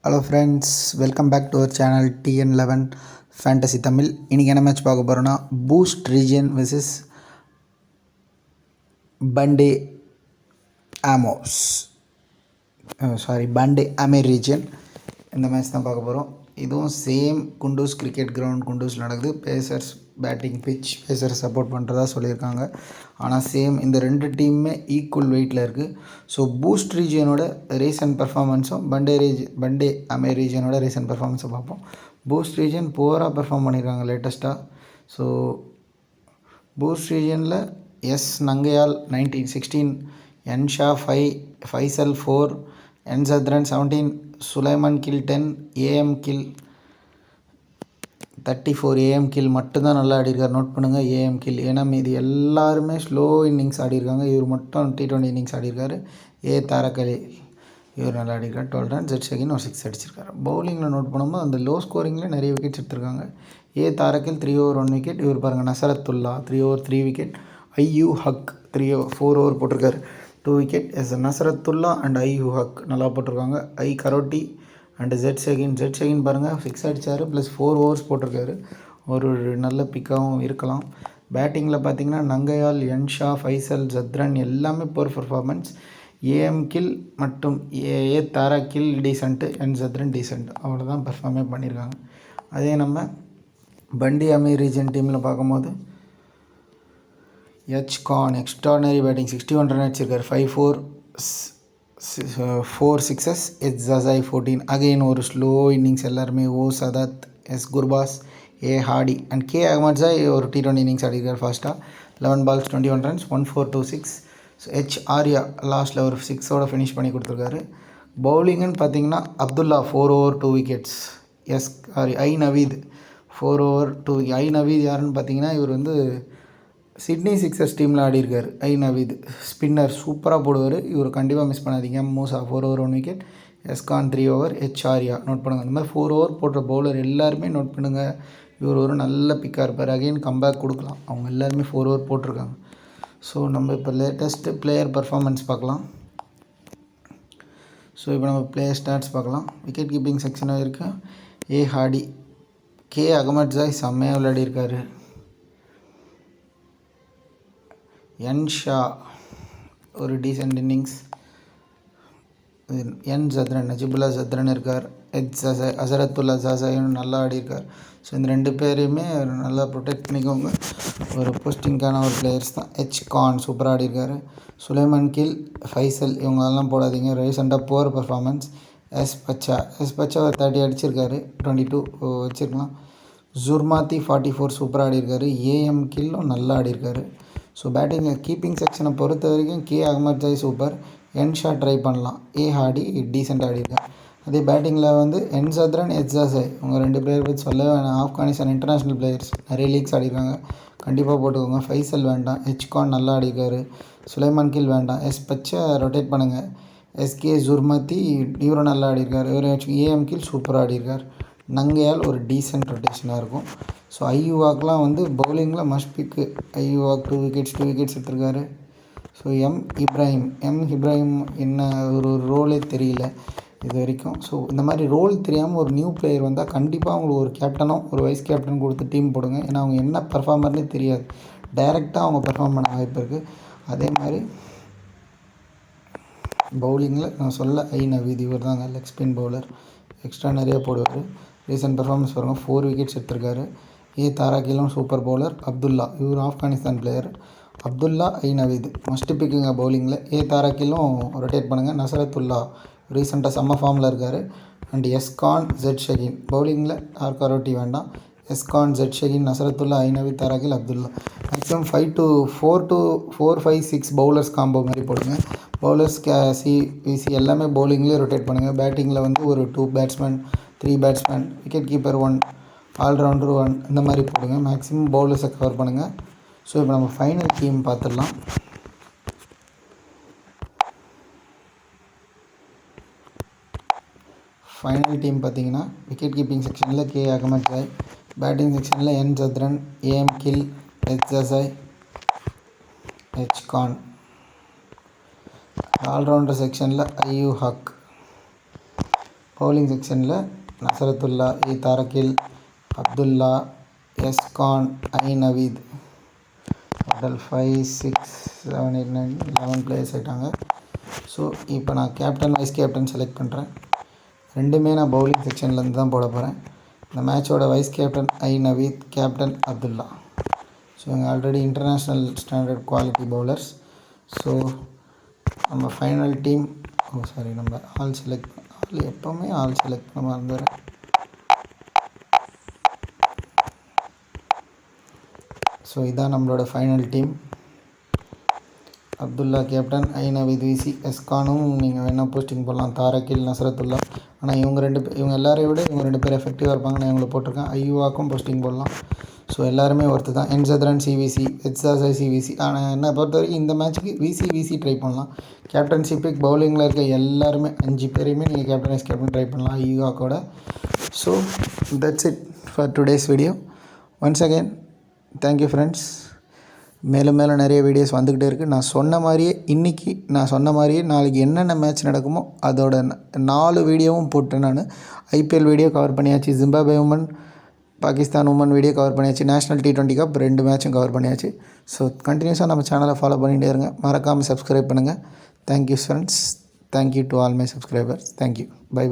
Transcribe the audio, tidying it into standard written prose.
Hello friends, welcome back to our channel TN11 fantasy Tamil. இன்றைக்கி என்ன match பார்க்க போகிறோன்னா பூஸ்ட் ரீஜியன் வெர்சஸ் பண்டே ஆமோஸ் பண்டே அமேர் ரீஜியன். இந்த மேட்ச் தான் பார்க்க போகிறோம். இதுவும் சேம் குண்டூஸ் கிரிக்கெட் கிரவுண்ட் குண்டூஸில் நடக்குது. Pacers batting pitch, pacers support பண்ணுறதா சொல்லியிருக்காங்க. ஆனால் சேம் இந்த ரெண்டு டீமுமே ஈக்குவல் வெயிட்டில் இருக்குது. ஸோ பூஸ்ட் ரீஜியனோட ரீசன்ட் பர்ஃபார்மன்ஸும் பண்டே அமேர் ரீஜியனோட ரீசன்ட் பர்ஃபார்மன்ஸும் பார்ப்போம். பூஸ்ட் ரீஜியன் புவராக பர்ஃபார்ம் பண்ணியிருக்காங்க லேட்டஸ்ட்டாக. ஸோ பூஸ்ட் ரீஜியனில் S Nangyal 16, N Shah 5, Faisal 4, N Zadran 17, Sulaiman Gill 10, AM Gill 34. AM Gill மட்டும்தான் நல்லா ஆடிருக்கார். நோட் பண்ணுங்கள் AM கில். ஏன்னா மீதி எல்லாருமே ஸ்லோ இன்னிங்ஸ் ஆடிருக்காங்க. இவர் மட்டும் T20 இன்னிங்ஸ் ஆடிருக்காரு. தாரக் அலி இவர் நல்லா ஆடிருக்கார். 12 ரன். ஜெட் ஷகின் ஒரு 6 அடிச்சிருக்காரு. பவுலிங்கில் நோட் பண்ணும்போது அந்த லோ ஸ்கோரிங்கில் நிறைய விக்கெட்ஸ் எடுத்திருக்காங்க. தாரக்கில் 3 over 1 விக்கெட். இவர் பாருங்கள் நசரத்துல்லா 3 over 3 விக்கெட். ஐயூ ஹக் 4 over போட்டிருக்காரு, 2 விக்கெட். நசரத்துல்லா அண்ட் ஐயூ ஹக் நல்லா போட்டிருக்காங்க. கரோட்டி அண்டு ஜெட் ஷகின் பாருங்கள் 6 அடித்தார் ப்ளஸ் 4 overs போட்டிருக்காரு. ஒரு நல்ல பிக்காகவும் இருக்கலாம். பேட்டிங்கில் பார்த்தீங்கன்னா நங்கையால், என் ஷா, ஃபைசல், சத்ரன் எல்லாமே போர் பர்ஃபார்மன்ஸ். AM கில் மற்றும் தாரா கில் டீசென்ட்டு, என் சத்ரன் டீசென்ட். அவ்வளோதான் பர்ஃபார்மே பண்ணியிருக்காங்க. அதே நம்ம பண்டே அமீர் ரீஜன் டீமில் பார்க்கும்போது கான் எக்ஸ்ட்ரானரி பேட்டிங் 61 ரன் அடிச்சிருக்காரு. 4 sixes. ஜசாய் 14. அகெயின் ஒரு ஸ்லோ இன்னிங்ஸ். எல்லாருமே சதாத், குர்பாஸ், ஹார்டி அண்ட் அகமட்ஸாய் ஒரு T20 இன்னிங்ஸ் ஆடிருக்கார் ஃபாஸ்ட்டாக. 11 balls 21 runs, 1426. ஸோ ஆர்யா லாஸ்ட்டில் ஒரு 6ஓட ஃபினிஷ் பண்ணி கொடுத்துருக்காரு. பவுலிங்குன்னு பார்த்தீங்கன்னா Abdullah 4 over 2 wickets. Naveed 4 over 2. Naveed யாருன்னு பார்த்தீங்கன்னா இவர் வந்து சிட்னி சிக்ஸர்ஸ் டீமில் ஆடிருக்கார். நவீத் ஸ்பின்னர் சூப்பராக போடுவார். இவர் கண்டிப்பாக மிஸ் பண்ணாதீங்க. Musa 4 over 1 wicket. Khan 3 over. Arya note பண்ணுங்கள். இந்த மாதிரி 4 over போடுற பவுலர் எல்லாருமே நோட் பண்ணுங்கள். இவர் ஒரு நல்ல பிக்காக இருப்பார். அகெயின் கம்பேக் கொடுக்கலாம். அவங்க எல்லாருமே 4 over போட்டிருக்காங்க. ஸோ நம்ம இப்போ லேட்டஸ்ட்டு பிளேயர் பர்ஃபார்மன்ஸ் பார்க்கலாம். ஸோ இப்போ நம்ம பிளேயர் ஸ்டாட்ஸ் பார்க்கலாம். விக்கெட் கீப்பிங் செக்ஷனாக இருக்குது. ஹார்டி, அகமட்ஸாய் செம்மையாக விளையாடிருக்காரு. என் ஷா ஒரு டீசென்ட் இன்னிங்ஸ். என் சத்ரன், நஜிபுல்லா சத்ரன் இருக்கார். அசரத்துல்லா ஜாசாயும் நல்லா ஆடிருக்கார். ஸோ இந்த ரெண்டு பேரையுமே நல்லா ப்ரொடெக்ட் பண்ணிக்கோங்க. ஒரு போஸ்டிங்கான ஒரு பிளேயர்ஸ் தான். கான் சூப்பராக ஆடிருக்கார். சுலைமான் கில், ஃபைசல் இவங்களெல்லாம் போடாதீங்க. ரீசெண்டாக புவர் பர்ஃபார்மன்ஸ். பச்சா ஒரு 30 அடிச்சிருக்காரு. 22 வச்சுருக்கலாம். ஜுர்மாத்தி 44 சூப்பராக ஆடிருக்காரு. AM கில்லும் நல்லா ஆடிருக்காரு. ஸோ பேட்டிங் கீப்பிங் செக்ஷனை பொறுத்த வரைக்கும் Ahmadzai super. N Shah try பண்ணலாம். ஹார்டி டீசெண்ட் ஆடிருக்கார். அதே பேட்டிங்கில் வந்து என் சத்ரன், ஜசாய் இவங்க 2 பேர் பற்றி சொல்ல வேணாம். ஆப்கானிஸ்தான் இன்டர்நேஷ்னல் பிளேயர்ஸ் நிறைய லீக்ஸ் ஆடிருக்காங்க. கண்டிப்பாக போட்டுக்கோங்க. ஃபைசல் வேண்டாம். கான் நல்லா ஆடிருக்காரு. சுலைமான் கில் வேண்டாம். பச்சை ரொட்டேட் பண்ணுங்கள். ஜுர்மாத்தி இவரும் நல்லா ஆடிருக்கார். AM கில் சூப்பராக ஆடிருக்கார். நங்கையால் ஒரு டீசென்ட் ரொட்டேஷனாக இருக்கும். ஸோ ஐயூவாக்கெலாம் வந்து பவுலிங்கில் மஸ்ட் பிக்கு. ஐயூவாக் 2 wickets எடுத்திருக்காரு. ஸோ இப்ராஹிம் என்ன ஒரு ரோலே தெரியல இது வரைக்கும். ஸோ இந்த மாதிரி ரோல் தெரியாமல் ஒரு நியூ பிளேயர் வந்தால் கண்டிப்பாக அவங்களுக்கு ஒரு கேப்டனோ ஒரு வைஸ் கேப்டன் கொடுத்து டீம் போடுங்க. ஏன்னா அவங்க என்ன பர்ஃபார்மர்னே தெரியாது. டைரெக்டாக அவங்க பர்ஃபார்ம் பண்ண வாய்ப்பு இருக்குது. அதே மாதிரி பவுலிங்கில் நான் சொல்ல நவீத் இவர் தாங்க லெக் ஸ்பின் பவுலர். எக்ஸ்ட்ரா நிறையா போடுவார். ரீசன்ட் பர்ஃபார்மன்ஸ் பாருங்கள். 4 wickets எடுத்திருக்காரு. தாராக்கிலும் சூப்பர் பவுலர். அப்துல்லா இவர் ஆப்கானிஸ்தான் பிளேயர். அப்துல்லா, நவீத் மஸ்ட் பிக்குங்க பவுலிங்கில். தாராக்கிலும் ரொட்டேட் பண்ணுங்கள். நசரத்துல்லா ரீசெண்டாக செம்ம ஃபார்மில் இருக்கார். அண்ட் கான், ஜெட் ஷகின் பவுலிங்கில். கரோட்டி வேண்டாம். கான், ஜெட் ஷகின், நசரத்துல்லா, நவீத், தாராக்கில், அப்துல்லா. மேக்ஸிமம் 4, 5, 6 பவுலர்ஸ் காம்போ மாதிரி போடுங்க. பவுலர்ஸ் விசி எல்லாமே பவுலிங்லேயே ரொட்டேட் பண்ணுங்கள். பேட்டிங்கில் வந்து ஒரு 2 batsman, 3 batsman, wicket keeper 1, allrounder 1 இந்த மாதிரி போடுங்க. மேக்ஸிமம் பவுலர்ஸை கவர் பண்ணுங்கள். ஸோ இப்போ நம்ம ஃபைனல் டீம் பார்த்துடலாம். ஃபைனல் டீம் பார்த்தீங்கன்னா விக்கெட் கீப்பிங் செக்ஷனில் அகமட்ஸாய், பேட்டிங் செக்ஷனில் என் சத்ரன், AM கில், ஜசாய், கான், ஆல்ரவுண்டர் செக்ஷனில் ஐயூ ஹக், பவுலிங் செக்ஷனில் நசரத்துல்லா, தாரகில், அப்துல்லா, எஸ்கான், நவீத். டோட்டல் 5, 6, 7, 8, 9, 11 பிளேயர்ஸ் ஆகிட்டாங்க. ஸோ இப்போ நான் கேப்டன் வைஸ் கேப்டன் செலக்ட் பண்ணுறேன். ரெண்டுமே நான் பவுலிங் செக்ஷன்லேருந்து தான் போட போகிறேன். இந்த மேட்சோட vice captain Naveed, captain Abdullah. So இவங்க already international standard quality bowlers. So நம்ம ஃபைனல் டீம் நம்ம எப்போவுமே ஆல் செலக்ட் பண்ண மறந்துடுறேன். ஸோ இதான் நம்மளோட final team. Abdullah captain, Naveed VC, எஸ்கானும் நீங்கள் வேணால் போஸ்டிங் போடலாம், தாரகில், நசரத்துல்லா. ஆனால் இவங்க எல்லாரையும் விட இவங்க 2 பேர் எஃபெக்டிவாக இருப்பாங்க. நான் இவங்களை போட்டிருக்கேன். ஐயூவாக்கும் போஸ்டிங் போடலாம். ஸோ எல்லாருமே ஒருத்து தான். என்சத்ரன் சிவிசி, எச்சாசை சிவிசி. ஆனால் என்னை பொறுத்த வரைக்கும் இந்த மேட்ச்சுக்கு விசி ட்ரை பண்ணலாம். கேப்டன்ஷிப்புக்கு பவுலிங்கில் இருக்க எல்லாருமே 5 பேரையுமே நீங்கள் கேப்டன் வைஸ் கேப்டன் ட்ரை பண்ணலாம் ஐயூவாக்கோட. So that's it for today's video. Once again thank you friends. மேலும் நிறைய வீடியோஸ் வந்துக்கிட்டே இருக்குது. நான் சொன்ன மாதிரியே நாளைக்கு என்னென்ன மேட்ச் நடக்குமோ அதோட 4 வீடியோவும் போட்டேன். நான் ஐபிஎல் வீடியோ கவர் பண்ணியாச்சு, Zimbabwe women, Pakistan women video cover பண்ணியாச்சு, நேஷ்னல் T20 கப் 2 மேட்சும் கவர் பண்ணியாச்சு. ஸோ கண்டினியூஸாக நம்ம சேனலை ஃபாலோ பண்ணிகிட்டே இருங்க. மறக்காமல் சப்ஸ்கிரைப் பண்ணுங்கள். Thank you friends. Thank you to all my subscribers. Thank you. By.